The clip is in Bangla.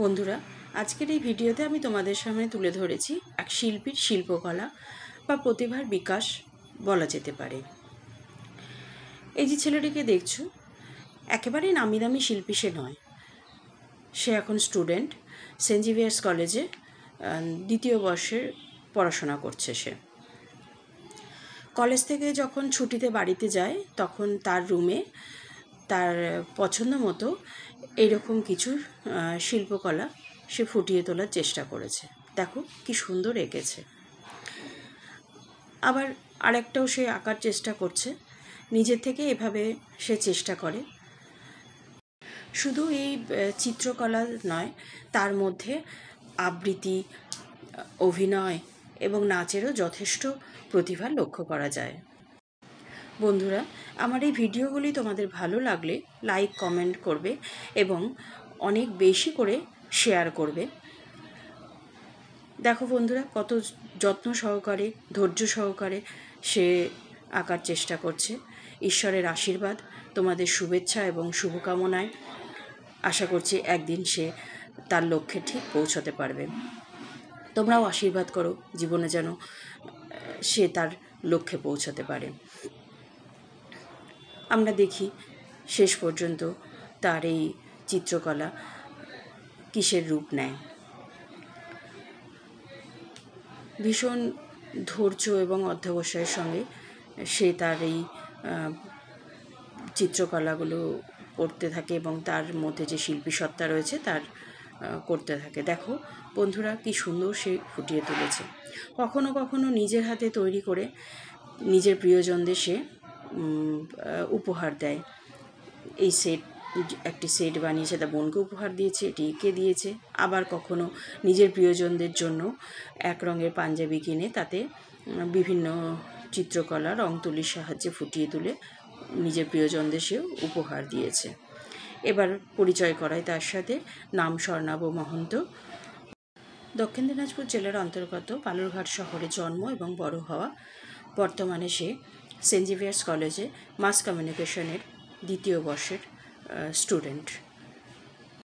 বন্ধুরা, আজকের এই ভিডিওতে আমি তোমাদের সামনে তুলে ধরেছি এক শিল্পীর শিল্পকলা বা প্রতিভার বিকাশ বলা যেতে পারে। এই যে ছেলেটিকে দেখছো, একেবারেই নামি দামি শিল্পী সে নয়। সে এখন স্টুডেন্ট, সেন্ট জেভিয়ার্স কলেজে দ্বিতীয় বর্ষের পড়াশোনা করছে। সে কলেজ থেকে যখন ছুটিতে বাড়িতে যায় তখন তার রুমে তার পছন্দ মতো এইরকম কিছু শিল্পকলা সে ফুটিয়ে তোলার চেষ্টা করেছে। দেখো কি সুন্দর এঁকেছে। আবার আরেকটাও সে আঁকার চেষ্টা করছে, নিজের থেকে এভাবে সে চেষ্টা করে। শুধু এই চিত্রকলা নয়, তার মধ্যে আবৃত্তি, অভিনয় এবং নাচেরও যথেষ্ট প্রতিভা লক্ষ্য করা যায়। বন্ধুরা, আমার এই ভিডিওগুলি তোমাদের ভালো লাগলে লাইক কমেন্ট করবে এবং অনেক বেশি করে শেয়ার করবে। দেখো বন্ধুরা, কত যত্ন সহকারে, ধৈর্য সহকারে সে আঁকার চেষ্টা করছে। ঈশ্বরের আশীর্বাদ, তোমাদের শুভেচ্ছা এবং শুভকামনায় আশা করছি একদিন সে তার লক্ষ্যে ঠিক পৌঁছতে পারবে। তোমরাও আশীর্বাদ করো জীবনে যেন সে তার লক্ষ্যে পৌঁছতে পারে। আমরা দেখি শেষ পর্যন্ত তার এই চিত্রকলা কিসের রূপ নেয়। ভীষণ ধৈর্য এবং অধ্যবসায়ের সঙ্গে সে তার এই চিত্রকলাগুলো করতে থাকে এবং তার মধ্যে যে শিল্পী সত্তা রয়েছে তার করতে থাকে। দেখো বন্ধুরা, কি সুন্দর সে ফুটিয়ে তুলেছে। কখনো কখনো নিজের হাতে তৈরি করে নিজের প্রিয়জনদের সে উপহার দেয়। এই একটি সেট বানিয়েছে, তার বোনকে উপহার দিয়েছে, এটি এঁকে দিয়েছে। আবার কখনো নিজের প্রিয়জনদের জন্য এক রঙের পাঞ্জাবি কিনে তাতে বিভিন্ন চিত্রকলা রং তুলির সাহায্যে ফুটিয়ে তুলে নিজের প্রিয়জনদের সে উপহার দিয়েছে। এবার পরিচয় করায় তার সাথে। নাম স্বর্ণাভ মহন্ত। দক্ষিণ দিনাজপুর জেলার অন্তর্গত বালুরঘাট শহরে জন্ম এবং বড় হওয়া। বর্তমানে সে সেন্ট জেভিয়ার্স কলেজে মাস কমিউনিকেশনের দ্বিতীয় বর্ষের স্টুডেন্ট।